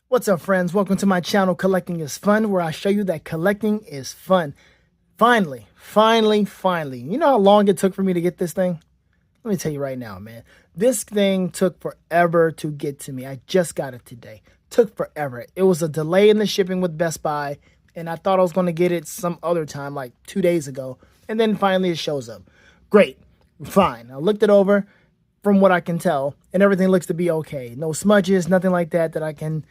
What's up, friends? Welcome to my channel, Collecting is Fun, where I show you that collecting is fun. Finally. You know how long it took for me to get this thing? Let me tell you right now, man. This thing took forever to get to me. I just got it today. Took forever. It was a delay in the shipping with Best Buy, and I thought I was going to get it some other time, like 2 days ago. And then finally it shows up. Great. Fine. I looked it over from what I can tell, and everything looks to be okay. No smudges, nothing like that I can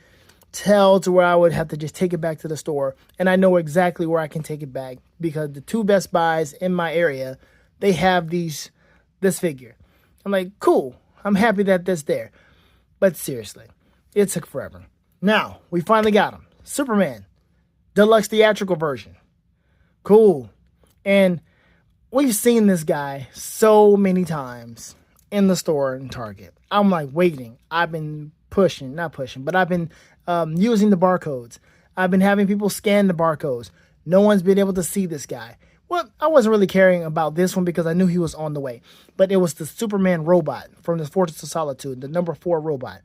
tell to where I would have to just take it back to the store. And I know exactly where I can take it back because the 2 Best Buys in my area, they have this figure. I'm like, cool. I'm happy that that's there. But seriously, it took forever. Now, we finally got him. Superman, deluxe theatrical version. Cool. And we've seen this guy so many times in the store in Target. I'm like waiting. I've been not pushing, but I've been using the barcodes. I've been having people scan the barcodes. No one's been able to see this guy. Well, I wasn't really caring about this one because I knew he was on the way. But it was the Superman robot from the Fortress of Solitude, the number 4 robot.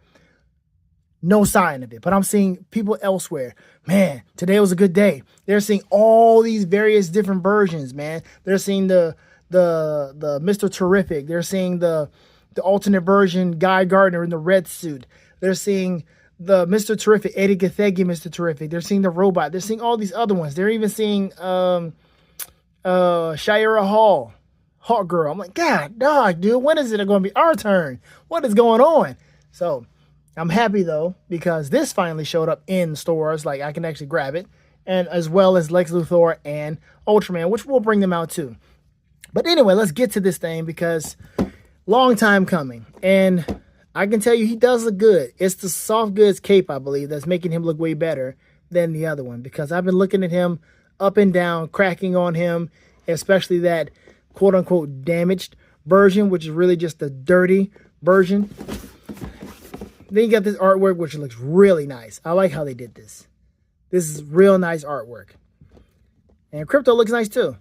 No sign of it, but I'm seeing people elsewhere. Man, today was a good day. They're seeing all these various different versions, man. They're seeing the Mr. Terrific. They're seeing the alternate version, Guy Gardner in the red suit. They're seeing the Mr. Terrific, Eddie Gathegi, Mr. Terrific. They're seeing the robot. They're seeing all these other ones. They're even seeing Shira Hall, Hawk Girl. I'm like, God, dog, dude, when is it going to be our turn? What is going on? So I'm happy, though, because this finally showed up in stores. Like, I can actually grab it. And as well as Lex Luthor and Ultraman, which we'll bring them out, too. But anyway, let's get to this thing because long time coming. And I can tell you he does look good. It's the soft goods cape, I believe, that's making him look way better than the other one. Because I've been looking at him up and down, cracking on him, especially that quote-unquote damaged version, which is really just the dirty version. Then you got this artwork, which looks really nice. I like how they did this. This is real nice artwork. And Crypto looks nice too.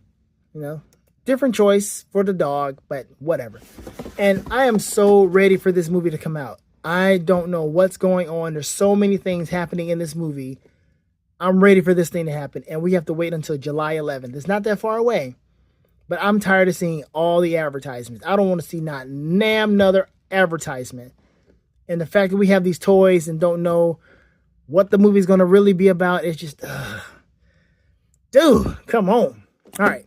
You know, different choice for the dog, but whatever. And I am so ready for this movie to come out. I don't know what's going on. There's so many things happening in this movie. I'm ready for this thing to happen. And we have to wait until July 11th. It's not that far away. But I'm tired of seeing all the advertisements. I don't want to see not another advertisement. And the fact that we have these toys and don't know what the movie's going to really be about, it's just, dude, come on. All right,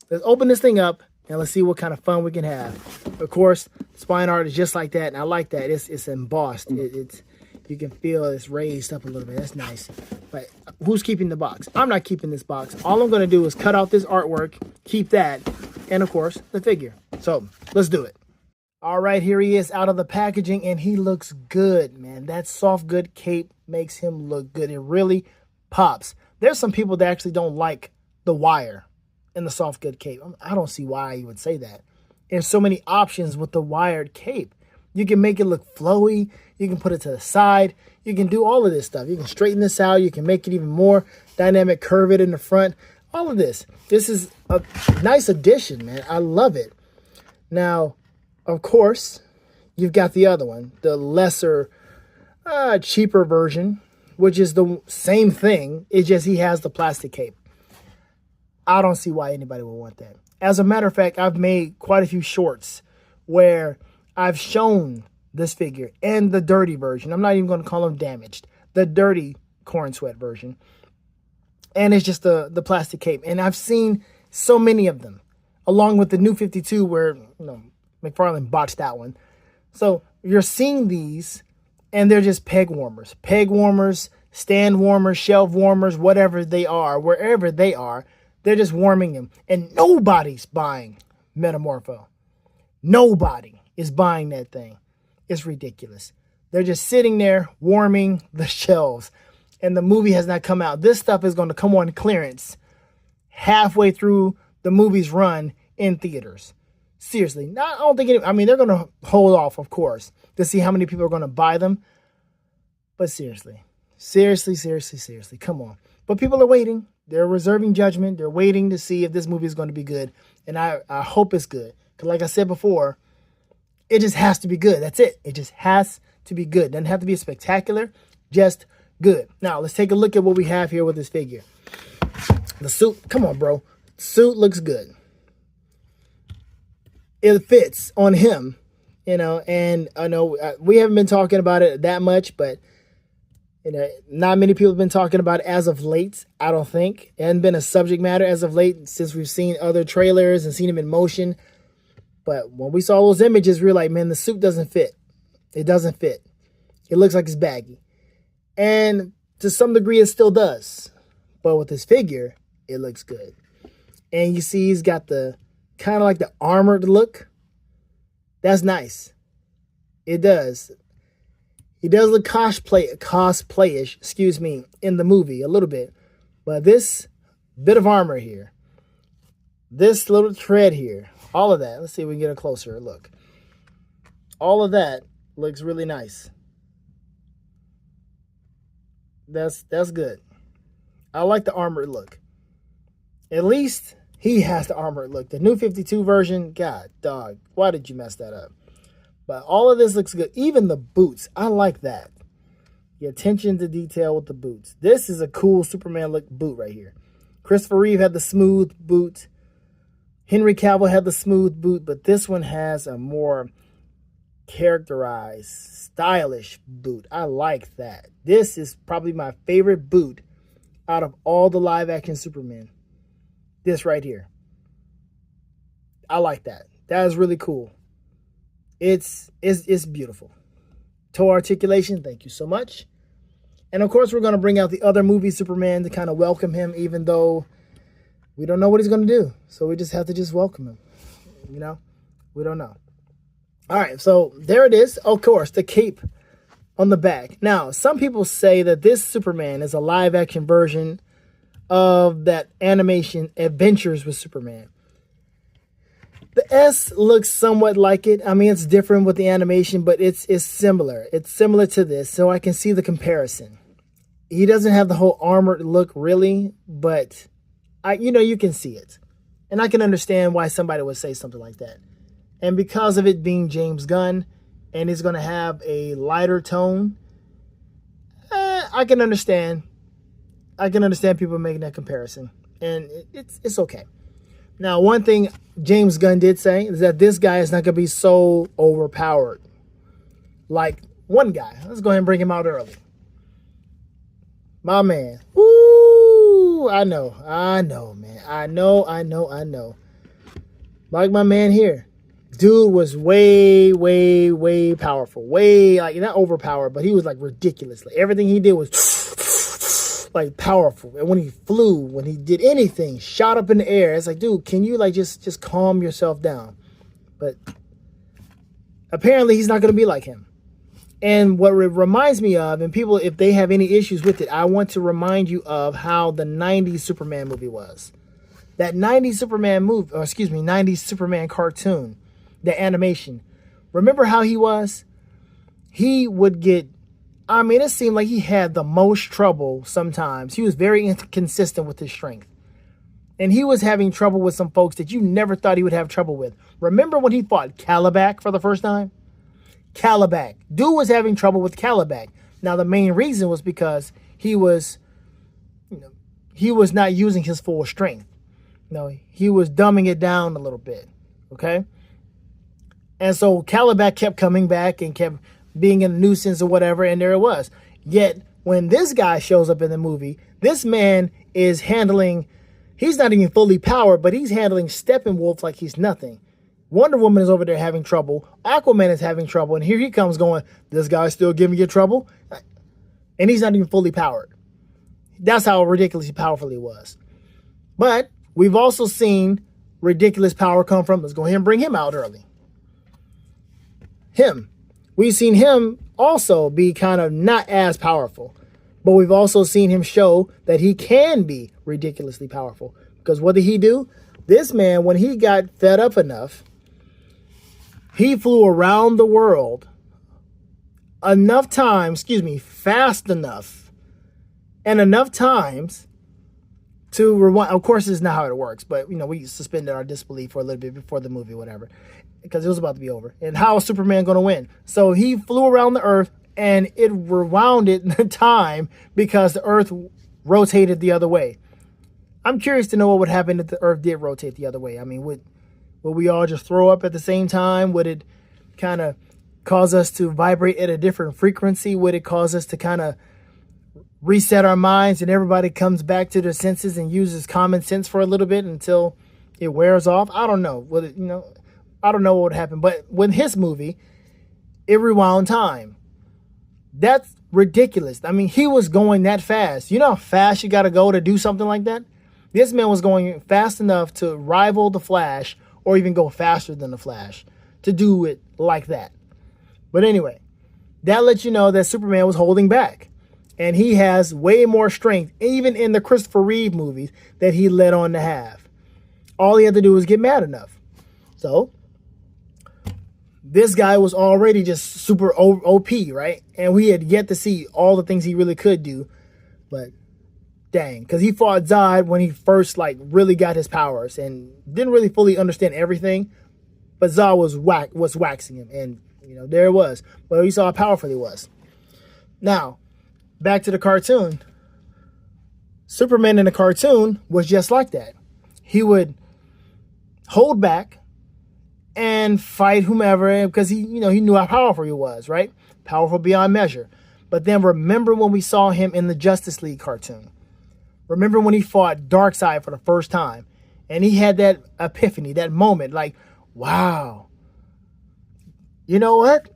let's open this thing up and let's see what kind of fun we can have. Of course, spine art is just like that, and I like that. It's embossed. You can feel it's raised up a little bit. That's nice. But who's keeping the box? I'm not keeping this box. All I'm going to do is cut out this artwork, keep that, and of course, the figure. So let's do it. All right, here he is out of the packaging, and he looks good, man. That soft good cape makes him look good. It really pops. There's some people that actually don't like the wire in the soft good cape. I don't see why you would say that. There's so many options with the wired cape. You can make it look flowy. You can put it to the side. You can do all of this stuff. You can straighten this out. You can make it even more dynamic, curve it in the front. All of this. This is a nice addition, man. I love it. Now, of course, you've got the other one, the lesser, cheaper version, which is the same thing. It's just he has the plastic cape. I don't see why anybody would want that. As a matter of fact, I've made quite a few shorts where I've shown this figure and the dirty version. I'm not even going to call them damaged. The dirty corn sweat version. And it's just the plastic cape. And I've seen so many of them, along with the new 52 where, McFarlane botched that one. So you're seeing these, and they're just peg warmers. Peg warmers, stand warmers, shelf warmers, whatever they are, wherever they are, they're just warming them. And nobody's buying Metamorpho. Nobody is buying that thing. It's ridiculous. They're just sitting there warming the shelves. And the movie has not come out. This stuff is going to come on clearance halfway through the movie's run in theaters. Seriously, I don't think they're going to hold off, of course, to see how many people are going to buy them. But seriously, come on. But people are waiting. They're reserving judgment. They're waiting to see if this movie is going to be good. And I hope it's good. Because like I said before, It just has to be good. That's it. It just has to be good. Doesn't have to be spectacular, just good. Now, let's take a look at what we have here with this figure. The suit, come on, bro. Suit looks good. It fits on him, you know, and I know we haven't been talking about it that much, but, you know, not many people have been talking about it as of late, I don't think. It hasn't been a subject matter as of late since we've seen other trailers and seen him in motion. But when we saw those images, we were like, man, the suit doesn't fit. It doesn't fit. It looks like it's baggy. And to some degree, it still does. But with this figure, it looks good. And you see he's got the kind of like the armored look. That's nice. It does. He does look cosplayish, excuse me, in the movie a little bit. But this bit of armor here, this little tread here, all of that. Let's see if we can get a closer look. All of that looks really nice. That's good. I like the armored look. At least he has the armored look. The new 52 version, God, dog, why did you mess that up? But all of this looks good. Even the boots, I like that. The attention to detail with the boots. This is a cool Superman look boot right here. Christopher Reeve had the smooth boot. Henry Cavill had the smooth boot, but this one has a more characterized, stylish boot. I like that. This is probably my favorite boot out of all the live action Superman. This right here. I like that. That is really cool. It's beautiful. Toe articulation, thank you so much. And of course, we're going to bring out the other movie Superman to kind of welcome him, even though we don't know what he's going to do. So we just have to just welcome him. You know, we don't know. All right, so there it is. Of course, the cape on the back. Now, some people say that this Superman is a live action version of that animation Adventures with Superman. The S looks somewhat like it. I mean, it's different with the animation, but it's similar. It's similar to this, so I can see the comparison. He doesn't have the whole armored look, really, but you can see it. And I can understand why somebody would say something like that. And because of it being James Gunn, and it's going to have a lighter tone, I can understand. I can understand people making that comparison, and it's okay. Now, one thing James Gunn did say is that this guy is not going to be so overpowered like one guy. Let's go ahead and bring him out early. My man. Woo! I know, man. I know. Like my man here. Dude was way, way, way powerful. Way, like, not overpowered, but he was like ridiculous. Like, everything he did was like powerful. And when he flew, when he did anything, shot up in the air, it's like, dude, can you like just calm yourself down? But apparently he's not going to be like him. And what it reminds me of, and people, if they have any issues with it, I want to remind you of how the 90s Superman movie was. That 90s Superman movie, or excuse me, 90s Superman cartoon, the animation. Remember how he was? He would get, I mean, it seemed like he had the most trouble sometimes. He was very inconsistent with his strength. And he was having trouble with some folks that you never thought he would have trouble with. Remember when he fought Calabac for the first time? Calabac. Dude was having trouble with Calabac. Now, the main reason was because he was not using his full strength. He was dumbing it down a little bit. Okay? And so Calabac kept coming back and kept being a nuisance or whatever, and there it was. Yet, when this guy shows up in the movie, this man is handling, he's not even fully powered, but he's handling Steppenwolf like he's nothing. Wonder Woman is over there having trouble. Aquaman is having trouble. And here he comes going, this guy's still giving you trouble? And he's not even fully powered. That's how ridiculously powerful he was. But we've also seen ridiculous power come from, let's go ahead and bring him out early. Him. We've seen him also be kind of not as powerful. But we've also seen him show that he can be ridiculously powerful. Because what did he do? This man, when he got fed up enough, he flew around the world enough times, fast enough, and enough times to rewind. Of course, this is not how it works, but, we suspended our disbelief for a little bit before the movie, whatever. because it was about to be over. And how is Superman going to win? So he flew around the Earth, and it rewounded the time because the Earth rotated the other way. I'm curious to know what would happen if the Earth did rotate the other way. I mean, would we all just throw up at the same time? Would it kind of cause us to vibrate at a different frequency? Would it cause us to kind of reset our minds and everybody comes back to their senses and uses common sense for a little bit until it wears off? I don't know. I don't know what would happen. But with his movie, it rewound time. That's ridiculous. I mean, he was going that fast. You know how fast you got to go to do something like that? This man was going fast enough to rival the Flash, or even go faster than the Flash, to do it like that. But anyway, that lets you know that Superman was holding back. And he has way more strength, even in the Christopher Reeve movies, that he led on to have. All he had to do was get mad enough. So, this guy was already just super OP, right? And we had yet to see all the things he really could do. But, dang. Because he fought Zod when he first, really got his powers. And didn't really fully understand everything. But Zod was waxing him. And, there it was. But we saw how powerful he was. Now, back to the cartoon. Superman in the cartoon was just like that. He would hold back and fight whomever, because he knew how powerful he was, right? Powerful beyond measure. But then remember when we saw him in the Justice League cartoon. Remember when he fought Darkseid for the first time, and he had that epiphany, that moment, like, wow. You know what?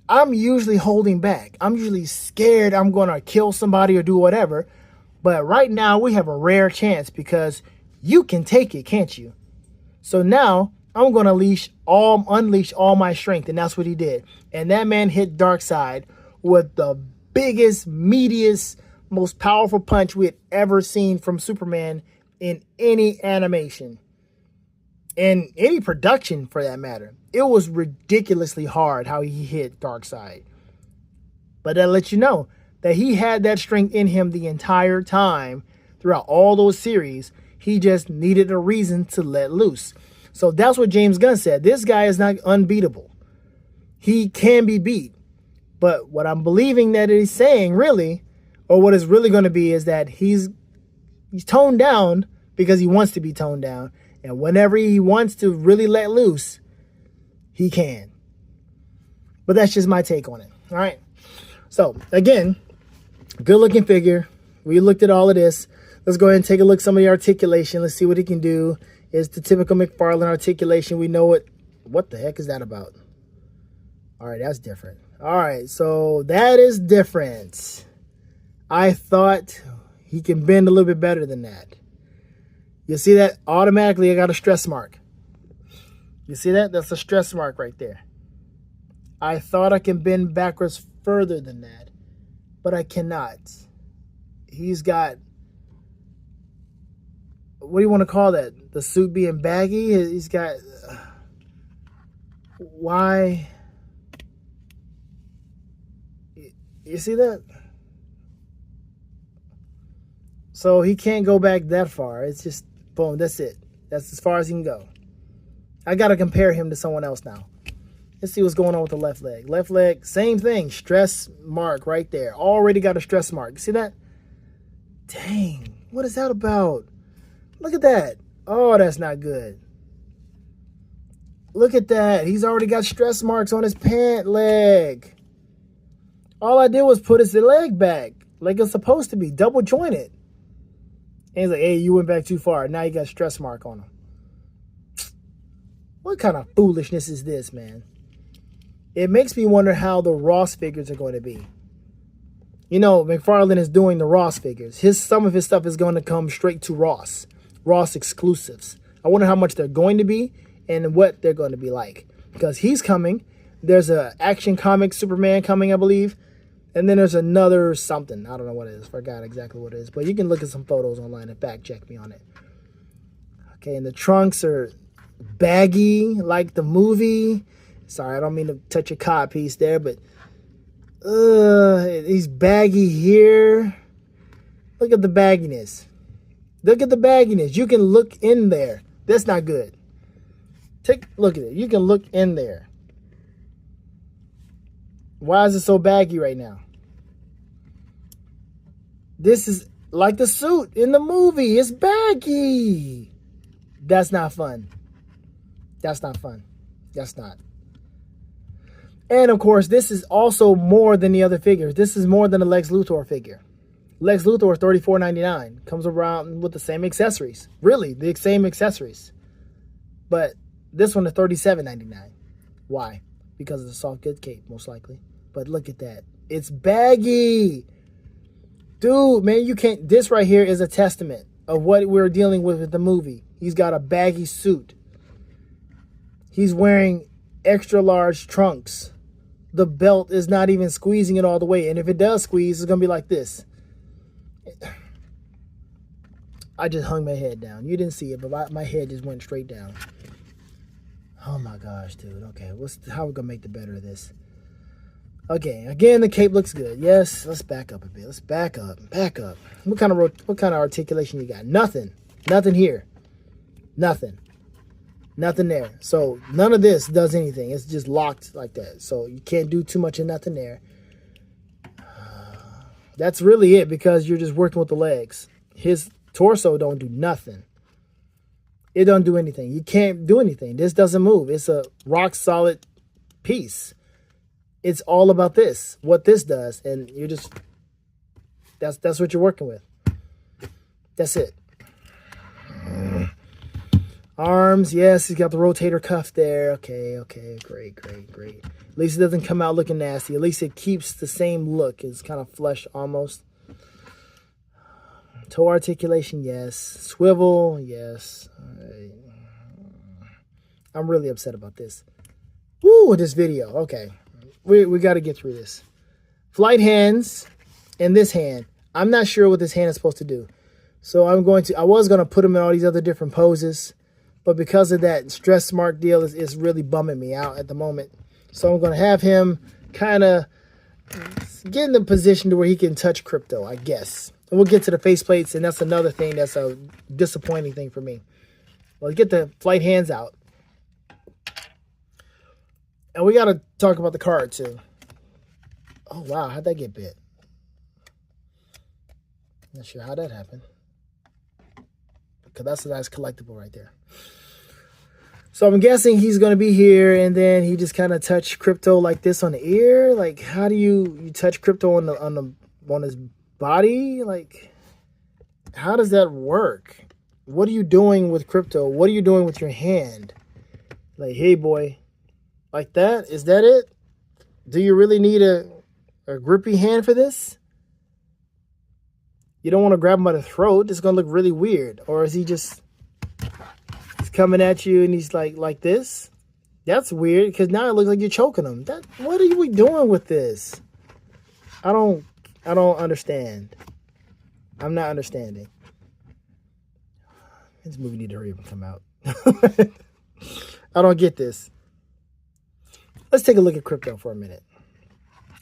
I'm usually holding back. I'm usually scared I'm going to kill somebody or do whatever. But right now we have a rare chance because you can take it, can't you? So now I'm going to unleash all my strength. And that's what he did. And that man hit Darkseid with the biggest, meatiest, most powerful punch we had ever seen from Superman in any animation. In any production, for that matter. It was ridiculously hard how he hit Darkseid. But that lets you know that he had that strength in him the entire time throughout all those series. He just needed a reason to let loose. So that's what James Gunn said. This guy is not unbeatable. He can be beat. But what I'm believing that he's saying really, or what it's really going to be, is that he's toned down because he wants to be toned down. And whenever he wants to really let loose, he can. But that's just my take on it. All right. So, again, good looking figure. We looked at all of this. Let's go ahead and take a look at some of the articulation. Let's see what he can do. It's the typical McFarlane articulation. We know it. What the heck is that about? All right, that's different. All right, so that is different. I thought he can bend a little bit better than that. You see that? Automatically, I got a stress mark. You see that? That's a stress mark right there. I thought I can bend backwards further than that, but I cannot. He's got, what do you want to call that? The suit being baggy? He's got, why? You see that? So he can't go back that far. It's just, boom, that's it. That's as far as he can go. I got to compare him to someone else now. Let's see what's going on with the left leg. Left leg, same thing. Stress mark right there. Already got a stress mark. See that? Dang. What is that about? Look at that. Oh, that's not good. Look at that. He's already got stress marks on his pant leg. All I did was put his leg back like it's supposed to be. Double jointed. And he's like, hey, you went back too far. Now you got a stress mark on him. What kind of foolishness is this, man? It makes me wonder how the Ross figures are going to be. You know, McFarlane is doing the Ross figures. Some of his stuff is going to come straight to Ross. Ross exclusives. I wonder how much they're going to be and what they're going to be like. Because he's coming. There's a Action Comics Superman coming, I believe. And then there's another something. I don't know what it is. Forgot exactly what it is. But you can look at some photos online and fact check me on it. Okay, and the trunks are baggy like the movie. Sorry, I don't mean to touch a cod piece there, but he's baggy here. Look at the bagginess. Look at the bagginess. You can look in there. That's not good. Take a look at it. You can look in there. Why is it so baggy right now? This is like the suit in the movie. It's baggy. That's not fun. That's not fun. That's not. And of course, this is also more than the other figures. This is more than a Lex Luthor figure. Lex Luthor is $34.99. Comes around with the same accessories. Really, the same accessories. But this one is $37.99. Why? Because of the soft good cape, most likely. But look at that. It's baggy. Dude, man, you can't. This right here is a testament of what we're dealing with the movie. He's got a baggy suit. He's wearing extra large trunks. The belt is not even squeezing it all the way. And if it does squeeze, it's going to be like this. I just hung my head down. You didn't see it, but my head just went straight down. Oh my gosh, dude. Okay, how are we going to make the better of this? Okay, again, the cape looks good. Yes, let's back up a bit. Let's back up. Back up. What kind of articulation you got? Nothing. Nothing here. Nothing. Nothing there. So none of this does anything. It's just locked like that. So you can't do too much of nothing there. That's really it, because you're just working with the legs. His torso don't do nothing. It don't do anything. You can't do anything. This doesn't move. It's a rock solid piece. It's all about this, what this does, and you're just, that's what you're working with. That's it. Arms, yes, he's got the rotator cuff there. Okay, great. At least it doesn't come out looking nasty. At least it keeps the same look. It's kind of flush almost. Toe articulation, yes. Swivel, yes. All right. I'm really upset about this. Woo, this video. Okay. We got to get through this. Flight hands and this hand. I'm not sure what this hand is supposed to do. So I was going to put him in all these other different poses. But because of that stress mark deal, it's really bumming me out at the moment. So I'm going to have him kind of get in the position to where he can touch Crypto, I guess. And we'll get to the faceplates, and that's another thing that's a disappointing thing for me. Well, get the flight hands out. And we got to talk about the card, too. Oh, wow. How'd that get bit? Not sure how that happened. Because that's a nice collectible right there. So I'm guessing he's going to be here, and then he just kind of touched Crypto like this on the ear. Like, how do you touch Crypto on his body? Like, how does that work? What are you doing with Crypto? What are you doing with your hand? Like, hey, boy. Like that? Is that it? Do you really need a grippy hand for this? You don't want to grab him by the throat. It's going to look really weird. Or is he just... He's coming at you and he's like this? That's weird, because now it looks like you're choking him. What are we doing with this? I don't understand. I'm not understanding. This movie need to hurry up and come out. I don't get this. Let's take a look at Crypto for a minute.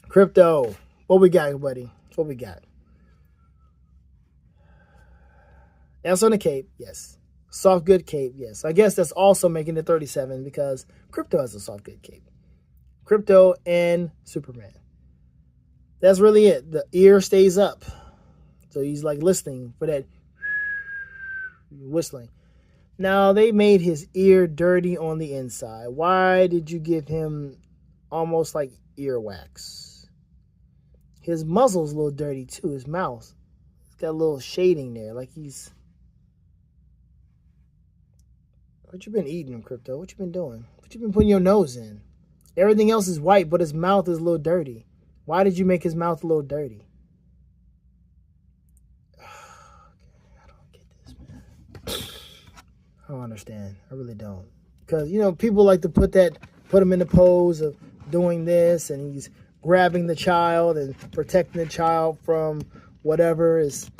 Crypto. What we got, buddy? What we got? That's on the cape, yes. Soft good cape, yes. I guess that's also making it 37 because Crypto has a soft good cape. Crypto and Superman. That's really it. The ear stays up. So he's like listening for that whistling. Now, they made his ear dirty on the inside. Why did you give him almost like earwax? His muzzle's a little dirty, too. His mouth. It's got a little shading there. Like he's... What you been eating, Crypto? What you been doing? What you been putting your nose in? Everything else is white, but his mouth is a little dirty. Why did you make his mouth a little dirty? I don't get this, man. I don't understand. I really don't. Because, you know, people like to put him in the pose of doing this, and he's grabbing the child and protecting the child from whatever is...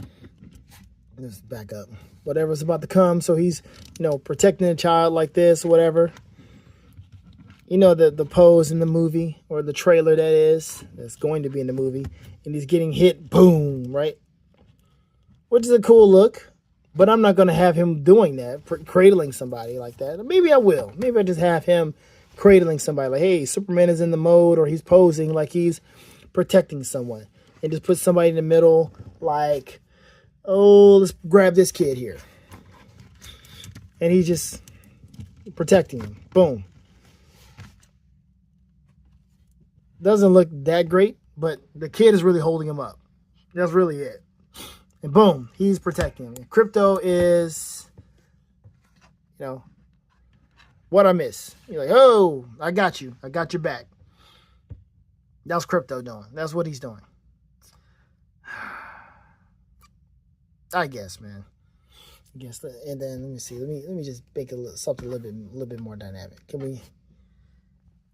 Let's back up. Whatever's about to come. So he's, you know, protecting the child like this or whatever. You know, the pose in the movie, or the trailer that's going to be in the movie. And he's getting hit, boom, right? Which is a cool look. But I'm not going to have him doing that, cradling somebody like that. Maybe I will. Maybe I just have him cradling somebody like, hey, Superman is in the mode, or he's posing like he's protecting someone. And just put somebody in the middle like, oh, let's grab this kid here. And he's just protecting him. Boom. Doesn't look that great, but the kid is really holding him up. That's really it. And boom, he's protecting him. And Crypto is, you know, what I miss. You're like, oh, I got you. I got your back. That's Crypto doing. That's what he's doing. I guess, man. I guess. And then let me see. Let me just make something a little bit more dynamic. Can we?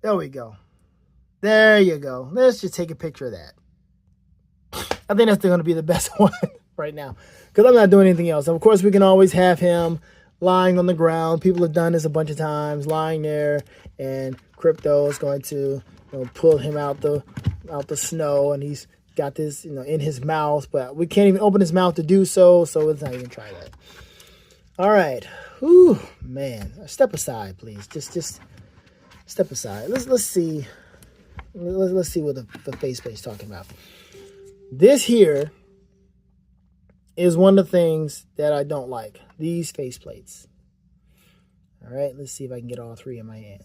There we go. There you go. Let's just take a picture of that. I think that's going to be the best one right now, because I'm not doing anything else. Of course, we can always have him lying on the ground. People have done this a bunch of times, lying there, and Crypto is going to, pull him out the snow, and he's got this, in his mouth, but we can't even open his mouth to do so. So let's not even try that. All right. Whew, man. Step aside, please. Just step aside. Let's see. Let's see what the faceplate is talking about. This here is one of the things that I don't like. These faceplates. All right, let's see if I can get all three in my hand.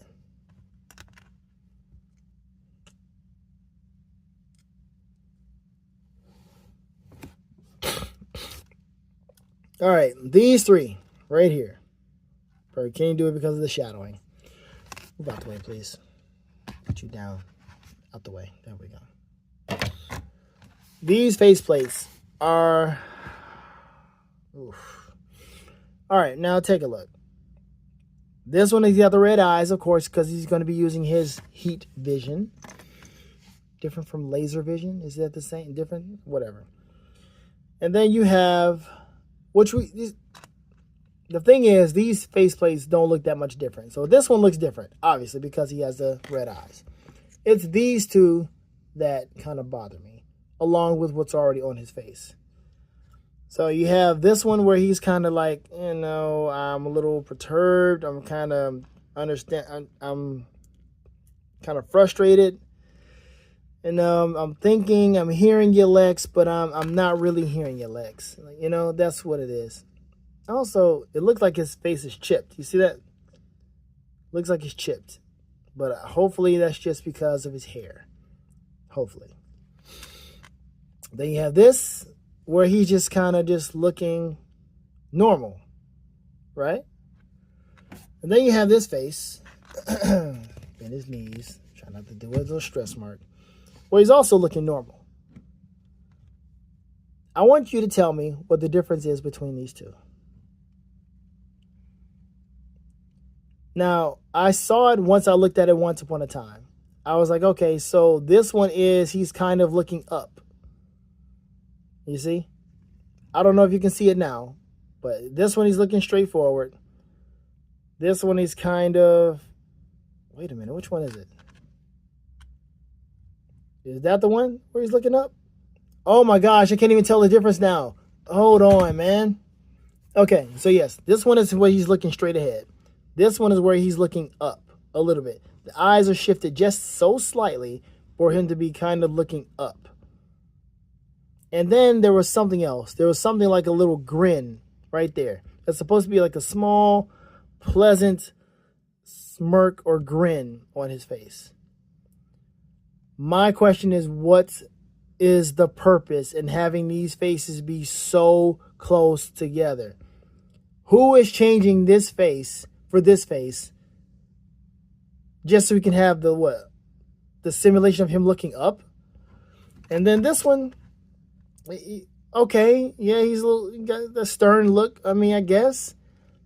All right, these three right here. Or can you do it because of the shadowing? Move out the way, please. Put you down. Out the way. There we go. These faceplates are... Oof. All right, now take a look. This one, he's got the red eyes, of course, because he's going to be using his heat vision. Different from laser vision. Is that the same? Different? Whatever. And then you have... the thing is, these faceplates don't look that much different. So this one looks different, obviously, because he has the red eyes. It's these two that kind of bother me, along with what's already on his face. So you have this one where he's kind of like, I'm a little perturbed. I'm kind of I'm kind of frustrated. And I'm thinking, I'm hearing you, Lex, but I'm not really hearing you, Lex. That's what it is. Also, it looks like his face is chipped. You see that? Looks like it's chipped. But hopefully that's just because of his hair. Hopefully. Then you have this, where he's just kind of just looking normal. Right? And then you have this face. Bend his knees. Try not to do a little stress mark. Well, he's also looking normal. I want you to tell me what the difference is between these two. Now, I saw it once. I looked at it once upon a time. I was like, okay, so this one he's kind of looking up. You see? I don't know if you can see it now, but this one he's looking straight forward. This one he's kind of... Wait a minute, which one is it? Is that the one where he's looking up? Oh my gosh, I can't even tell the difference now. Hold on, man. Okay, so yes, this one is where he's looking straight ahead. This one is where he's looking up a little bit. The eyes are shifted just so slightly for him to be kind of looking up. And then there was something else. There was something like a little grin right there. It's supposed to be like a small, pleasant smirk or grin on his face. My question is, what is the purpose in having these faces be so close together? Who is changing this face for this face just so we can have the simulation of him looking up? And then this one, okay, yeah, he's got the stern look, I guess.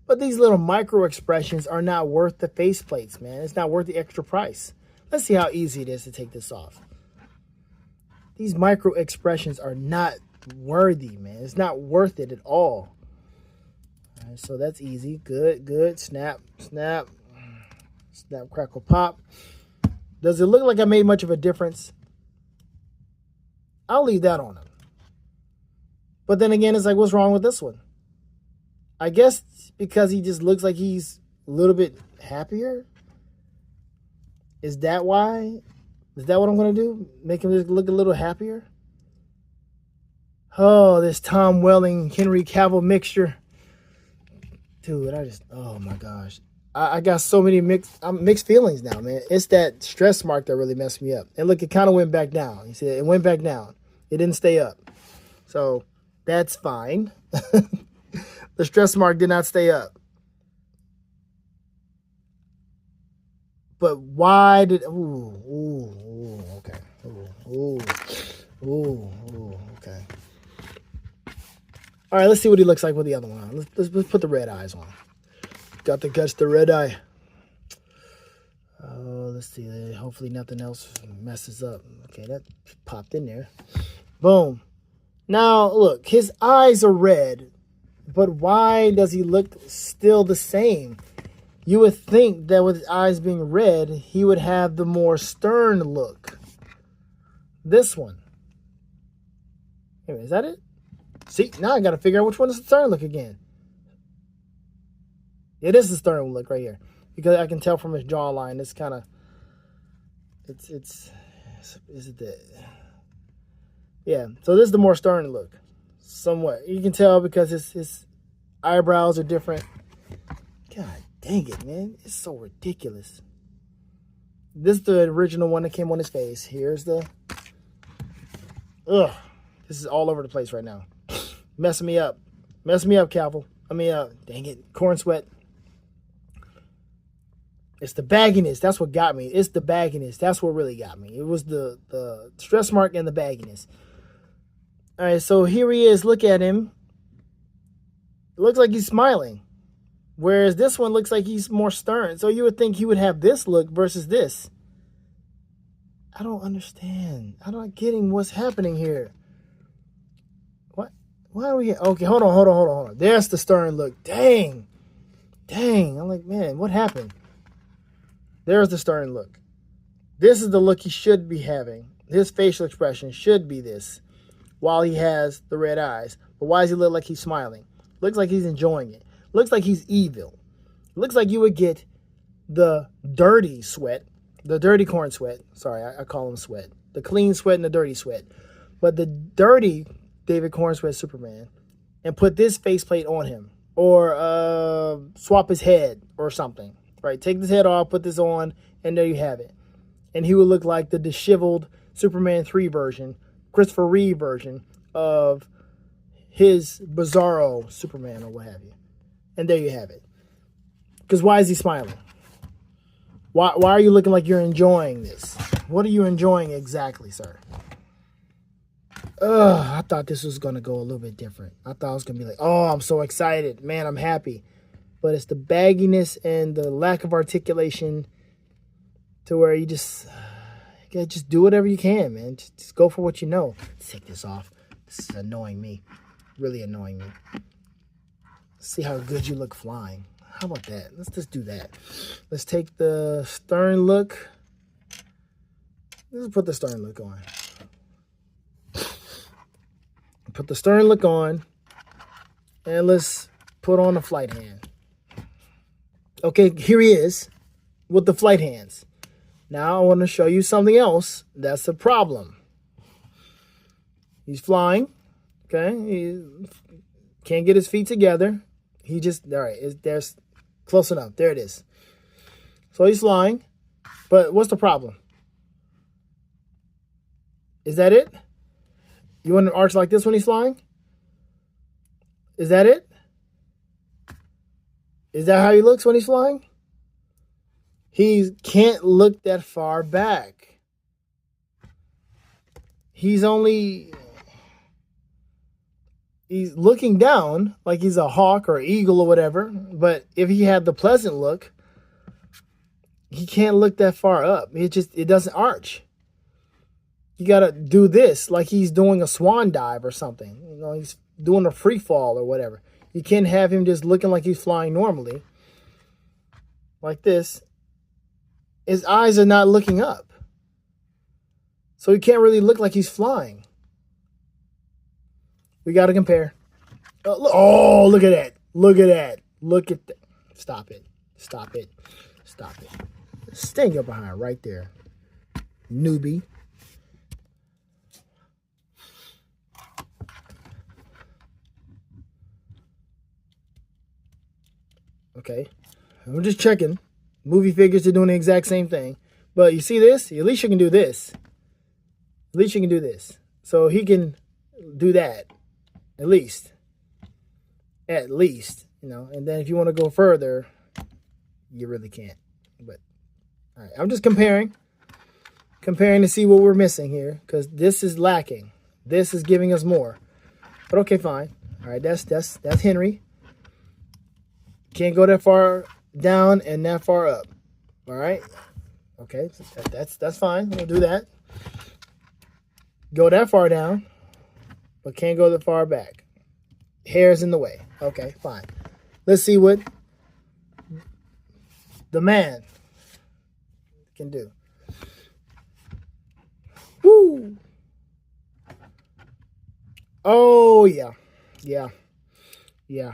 But these little micro expressions are not worth the faceplates, man. It's not worth the extra price. Let's see how easy it is to take this off. These micro expressions are not worthy, man. It's not worth it at all. All right, so that's easy. Good. Snap, crackle, pop. Does it look like I made much of a difference? I'll leave that on him. But then again, it's like, what's wrong with this one? I guess because he just looks like he's a little bit happier. Is that why? Is that what I'm going to do? Make him look a little happier? Oh, this Tom Welling, Henry Cavill mixture. Dude, oh my gosh. I got so many mixed feelings now, man. It's that stress mark that really messed me up. And look, it kind of went back down. You see, it went back down. It didn't stay up. So that's fine. The stress mark did not stay up. But why did... okay. Okay. All right, let's see what he looks like with the other one on. Let's put the red eyes on. Got to catch the red eye. Oh, let's see. Hopefully nothing else messes up. Okay, that popped in there. Boom. Now, look, his eyes are red, but why does he look still the same? You would think that with his eyes being red, he would have the more stern look. This one. Anyway, is that it? See, now I got to figure out which one is the stern look again. It is the stern look right here. Because I can tell from his jawline, it's kind of... Is it the... Yeah, so this is the more stern look. Somewhat. You can tell because his eyebrows are different. God dang it, man. It's so ridiculous. This is the original one that came on his face. Here's the... Ugh. This is all over the place right now. Messing me up. Messing me up, Cavill. Dang it. Corn sweat. It's the bagginess. That's what got me. It's the bagginess. That's what really got me. It was the stress mark and the bagginess. All right, so here he is. Look at him. It looks like he's smiling. Whereas this one looks like he's more stern. So you would think he would have this look versus this. I don't understand. I'm not getting what's happening here. What? Why are we here? Okay, hold on. There's the stern look. Dang. I'm like, man, what happened? There's the stern look. This is the look he should be having. His facial expression should be this while he has the red eyes. But why does he look like he's smiling? Looks like he's enjoying it. Looks like he's evil. Looks like you would get the dirty sweat, the dirty corn sweat. Sorry, I call him sweat. The clean sweat and the dirty sweat. But the dirty David Corn Sweat Superman and put this faceplate on him. Or swap his head or something. Right, take this head off, put this on, and there you have it. And he would look like the disheveled Superman 3 version, Christopher Reeve version of his Bizarro Superman or what have you. And there you have it. Because why is he smiling? Why are you looking like you're enjoying this? What are you enjoying exactly, sir? I thought this was going to go a little bit different. I thought it was going to be like, oh, I'm so excited. Man, I'm happy. But it's the bagginess and the lack of articulation to where you just do whatever you can, man. Just go for what you know. Let's take this off. This is annoying me. Really annoying me. Let's see how good you look flying. How about that? Let's just do that. Let's take the stern look. Let's put the stern look on. Put the stern look on. And let's put on the flight hand. Okay, here he is with the flight hands. Now I want to show you something else that's a problem. He's flying. Okay, he can't get his feet together. All right, there's close enough. There it is. So he's flying. But what's the problem? Is that it? You want an arch like this when he's flying? Is that it? Is that how he looks when he's flying? He can't look that far back. He's looking down like he's a hawk or eagle or whatever. But if he had the pleasant look, he can't look that far up. It doesn't arch. You got to do this like he's doing a swan dive or something. You know, he's doing a free fall or whatever. You can't have him just looking like he's flying normally. Like this. His eyes are not looking up. So he can't really look like he's flying. We got to compare. Oh, look at that. Look at that. Look at that. Stop it. Stop it. Stop it. Stand your behind right there. Newbie. Okay. I'm just checking. Movie figures are doing the exact same thing. But you see this? At least you can do this. At least you can do this. So he can do that. At least. At least. You know, and then if you want to go further, you really can't. But all right, I'm just comparing to see what we're missing here, because this is lacking. This is giving us more. But okay, fine. All right, that's Henry. Can't go that far down and that far up. All right. Okay, that's fine. We'll do that. Go that far down, but can't go that far back. Hair's in the way. Okay, fine. Let's see what the man can do. Woo! Oh, yeah. Yeah. Yeah.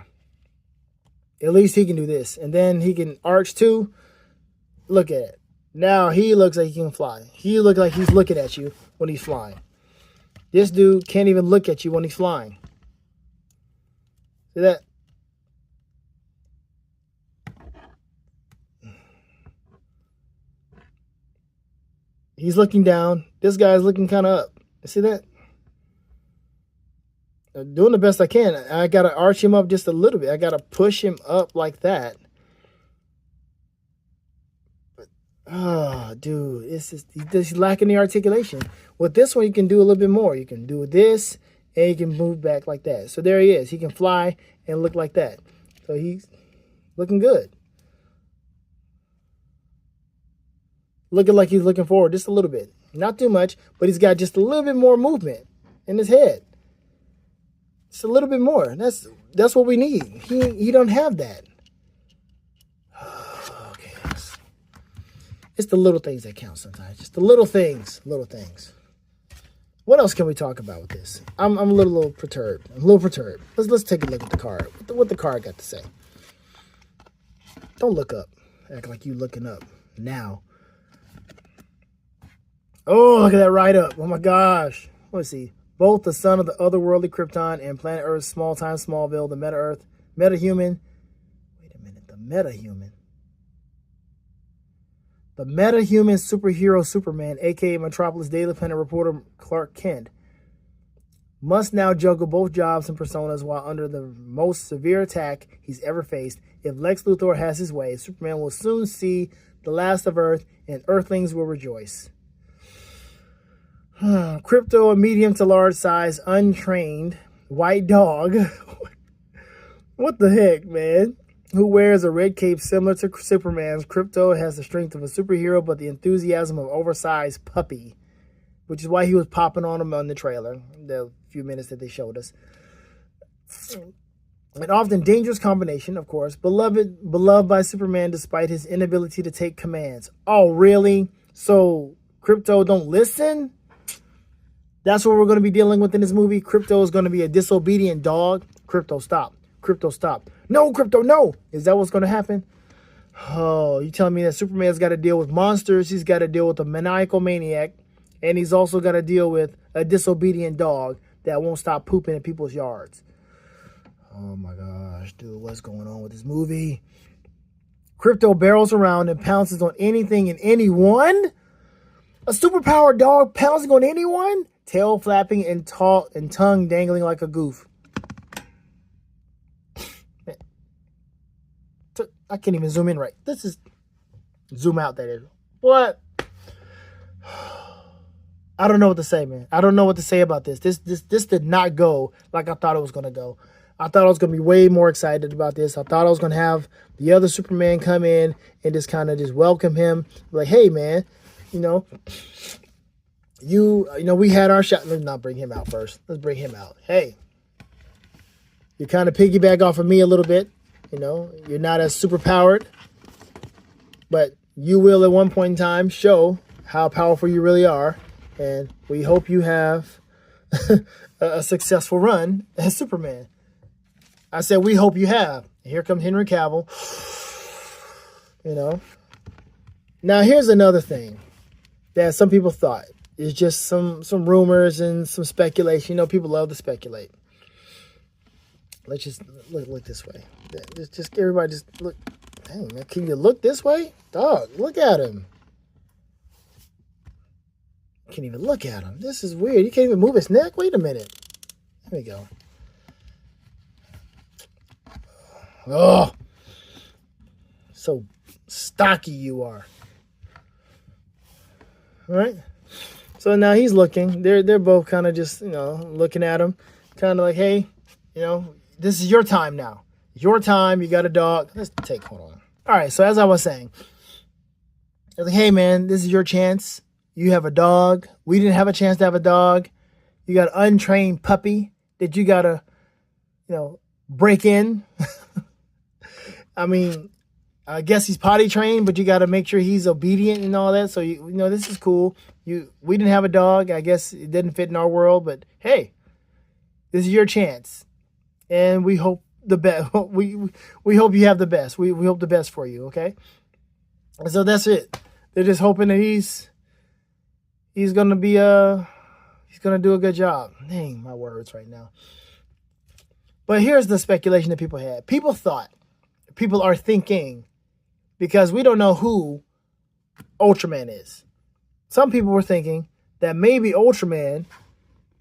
At least he can do this. And then he can arch too. Look at it. Now he looks like he can fly. He looks like he's looking at you when he's flying. This dude can't even look at you when he's flying. See that? He's looking down. This guy's looking kind of up. See that? I'm doing the best I can. I got to arch him up just a little bit. I got to push him up like that. But, oh, dude. He's lacking the articulation. With this one, you can do a little bit more. You can do this, and you can move back like that. So there he is. He can fly and look like that. So he's looking good. Looking like he's looking forward just a little bit. Not too much, but he's got just a little bit more movement in his head. Just a little bit more. That's what we need. He don't have that. Okay. It's the little things that count sometimes. Just the little things. Little things. What else can we talk about with this? I'm a little perturbed. I'm a little perturbed. Let's take a look at the card. What the card got to say. Don't look up. Act like you looking up now. Oh, look at that right up. Oh, my gosh. Let's see. Both the son of the otherworldly Krypton and planet Earth's small-time Smallville, the meta-Earth, meta-human. Wait a minute. The meta-human. The meta-human superhero Superman, a.k.a. Metropolis Daily Planet reporter Clark Kent, must now juggle both jobs and personas while under the most severe attack he's ever faced. If Lex Luthor has his way, Superman will soon see the last of Earth, and Earthlings will rejoice. Crypto, a medium to large size, untrained, white dog. What the heck, man? Who wears a red cape similar to Superman's. Crypto has the strength of a superhero, but the enthusiasm of an oversized puppy, which is why he was popping on him on the trailer, the few minutes that they showed us. An often dangerous combination, of course. Beloved by Superman despite his inability to take commands. Oh, really? So Crypto don't listen? That's what we're going to be dealing with in this movie. Crypto is going to be a disobedient dog. Crypto, stop. Crypto, stop. No, Crypto, no. Is that what's going to happen? Oh, you telling me that Superman's got to deal with monsters. He's got to deal with a maniacal maniac. And he's also got to deal with a disobedient dog that won't stop pooping in people's yards. Oh, my gosh, dude. What's going on with this movie? Crypto barrels around and pounces on anything and anyone? A superpowered dog pouncing on anyone? Tail flapping and tongue dangling like a goof. I can't even zoom in right. This is zoom out, that is. What? I don't know what to say, man. I don't know what to say about this. This did not go like I thought it was going to go. I thought I was going to be way more excited about this. I thought I was going to have the other Superman come in and just kind of just welcome him. Like, hey, man, you know, we had our shot. Let's not bring him out first. Let's bring him out. Hey, you kind of piggyback off of me a little bit. You know, you're not as super powered, but you will at one point in time show how powerful you really are. And we hope you have a successful run as Superman. I said, we hope you have. And here comes Henry Cavill. You know. Now, here's another thing that some people thought. It's just some rumors and some speculation. You know, people love to speculate. Let's just look this way. Just everybody just look. Dang, man, can you look this way? Dog, look at him. Can't even look at him. This is weird. You can't even move his neck. Wait a minute. There we go. Oh, so stocky you are. All right. So now he's looking. They're both kind of just, you know, looking at him, kind of like, hey, you know, this is your time now. Your time. You got a dog. Hold on. All right. So as I was saying, I was like, hey man, this is your chance. You have a dog. We didn't have a chance to have a dog. You got an untrained puppy that you got to, you know, break in. I mean, I guess he's potty trained, but you got to make sure he's obedient and all that. So, you know, this is cool. We didn't have a dog. I guess it didn't fit in our world, but hey, this is your chance. And we hope the best. We hope you have the best. We hope the best for you. Okay. And so that's it. They're just hoping that he's going to be, he's going to do a good job. Dang, my words right now. But here's the speculation that people had. People are thinking, because we don't know who Ultraman is. Some people were thinking that maybe Ultraman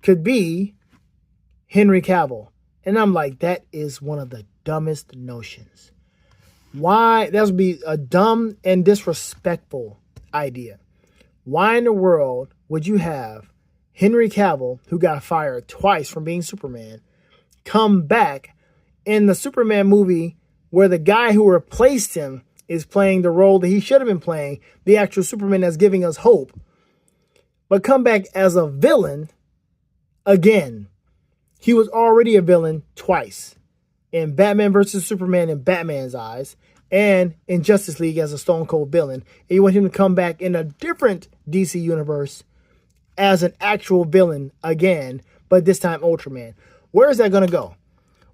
could be Henry Cavill. And I'm like, that is one of the dumbest notions. Why? That would be a dumb and disrespectful idea. Why in the world would you have Henry Cavill, who got fired twice from being Superman, come back in the Superman movie where the guy who replaced him is playing the role that he should have been playing, the actual Superman that's giving us hope, but come back as a villain again? He was already a villain twice. In Batman versus Superman in Batman's eyes, and in Justice League as a Stone Cold villain. And you want him to come back in a different DC universe as an actual villain again, but this time Ultraman. Where is that going to go?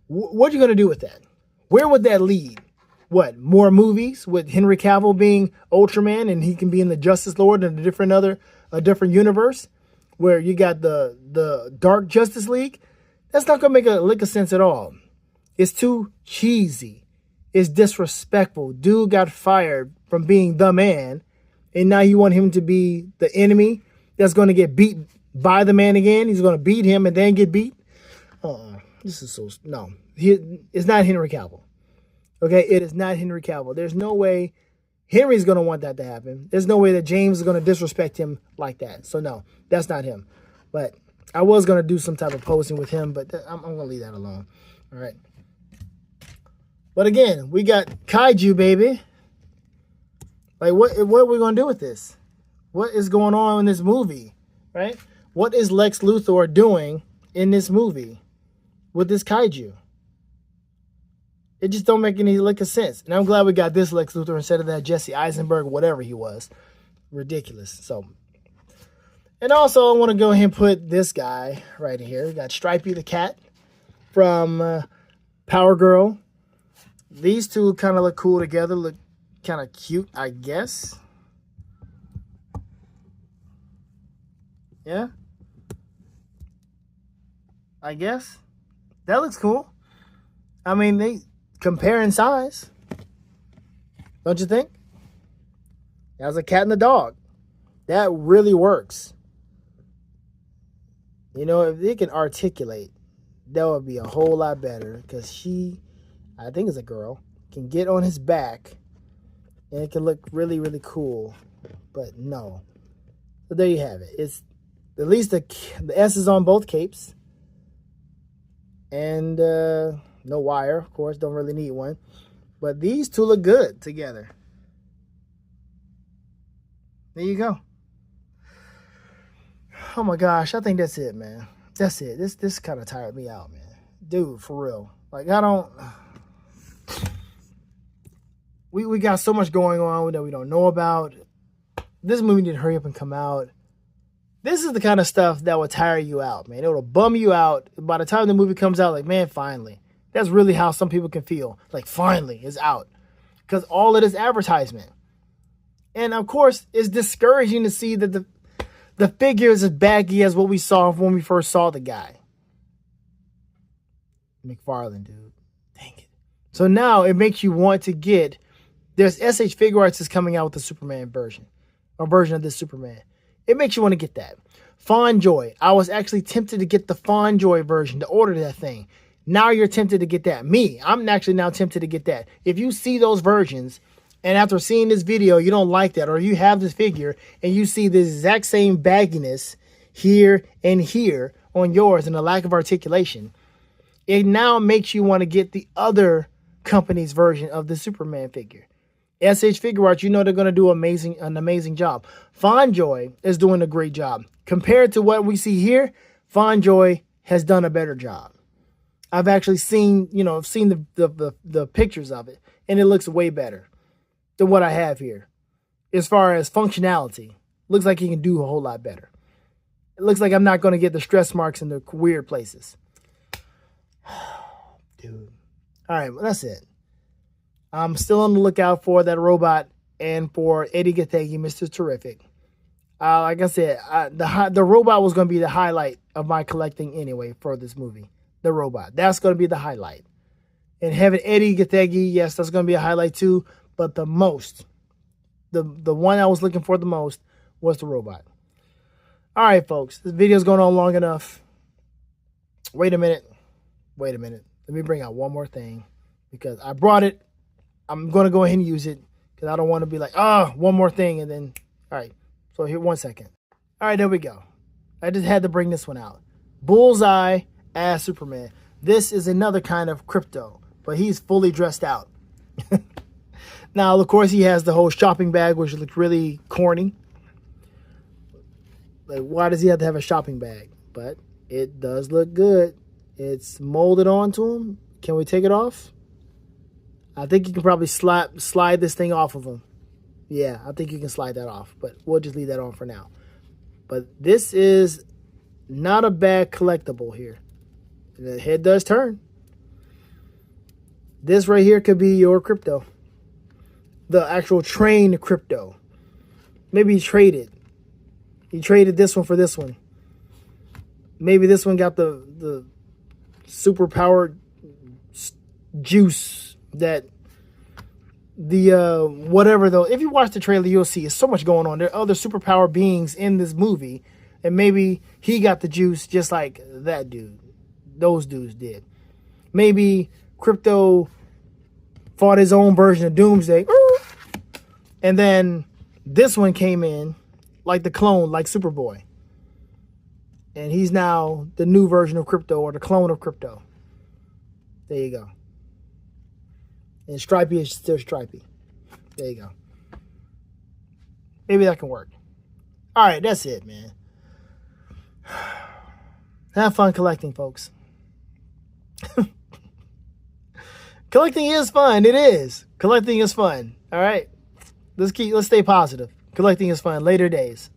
What are you going to do with that? Where would that lead? What, more movies with Henry Cavill being Ultraman and he can be in the Justice Lord in a different universe where you got the Dark Justice League? That's not going to make a lick of sense at all. It's too cheesy. It's disrespectful. Dude got fired from being the man, and now you want him to be the enemy that's going to get beat by the man again. He's going to beat him and then get beat. This is so... No. It's not Henry Cavill. Okay? It is not Henry Cavill. There's no way Henry's going to want that to happen. There's no way that James is going to disrespect him like that. So, no. That's not him. But I was going to do some type of posting with him, but I'm going to leave that alone. All right? But again, we got Kaiju, baby. Like, what are we going to do with this? What is going on in this movie, right? What is Lex Luthor doing in this movie with this Kaiju? It just don't make any lick of sense. And I'm glad we got this Lex Luthor instead of that Jesse Eisenberg, whatever he was. Ridiculous. So, and also I want to go ahead and put this guy right here. We got Stripey the cat from Power Girl. These two kind of look cool together. Look kind of cute, I guess. Yeah. I guess. That looks cool. I mean, they compare in size. Don't you think? That's a cat and a dog. That really works. You know, if they can articulate, that would be a whole lot better. Because she, I think it's a girl, can get on his back. And it can look really, really cool. But no. So there you have it. It's at least the S is on both capes. And no wire, of course. Don't really need one. But these two look good together. There you go. Oh my gosh, I think that's it, man. That's it. This kind of tired me out, man. Dude, for real. Like, I don't... We got so much going on that we don't know about. This movie didn't hurry up and come out. This is the kind of stuff that will tire you out, man. It will bum you out. By the time the movie comes out, like, man, finally. That's really how some people can feel. Like, finally, it's out. Because all of this advertisement. And, of course, it's discouraging to see that the figure is as baggy as what we saw when we first saw the guy. McFarlane, dude. Dang it. So now it makes you want to get... There's SH Figure Arts is coming out with the Superman version. A version of this Superman. It makes you want to get that. Fawn Joy. I was actually tempted to get the Fawn Joy version, to order that thing. Now you're tempted to get that. I'm actually now tempted to get that. If you see those versions, and after seeing this video, you don't like that, or you have this figure, and you see the exact same bagginess here and here on yours and a lack of articulation, it now makes you want to get the other company's version of the Superman figure. SH Figure Arts, you know they're going to do an amazing job. Fawn Joy is doing a great job. Compared to what we see here, Fawn Joy has done a better job. I've actually seen, the pictures of it, and it looks way better than what I have here. As far as functionality, looks like he can do a whole lot better. It looks like I'm not going to get the stress marks in the weird places. Dude. All right, well, that's it. I'm still on the lookout for that robot and for Eddie Gathegi, Mr. Terrific. Like I said, the robot was going to be the highlight of my collecting anyway for this movie. The robot. That's going to be the highlight. And having Eddie Gathegi, yes, that's going to be a highlight too. But the one I was looking for the most was the robot. All right, folks. This video's going on long enough. Wait a minute. Let me bring out one more thing. Because I brought it. I'm going to go ahead and use it. Because I don't want to be like, one more thing. And then, all right. So here, 1 second. All right, there we go. I just had to bring this one out. Bullseye as Superman. This is another kind of Crypto. But he's fully dressed out. Now, of course, he has the whole shopping bag, which looks really corny. Like, why does he have to have a shopping bag? But it does look good. It's molded onto him. Can we take it off? I think you can probably slide this thing off of him. Yeah, I think you can slide that off. But we'll just leave that on for now. But this is not a bad collectible here. The head does turn. This right here could be your Crypto. The actual trained Crypto. Maybe he traded. He traded this one for this one. Maybe this one got the super powered juice that the whatever though. If you watch the trailer, you'll see it's so much going on. There are other superpower beings in this movie, and maybe he got the juice just like that dude. Those dudes did. Maybe Crypto fought his own version of Doomsday, and then this one came in like the clone, like Superboy, and he's now the new version of Crypto, or the clone of Crypto. There you go. And Stripey is still Stripey. There you go. Maybe that can work. All right, that's it, man. Have fun collecting, folks. Collecting is fun. It is. Collecting is fun. All right. Let's stay positive. Collecting is fun. Later days.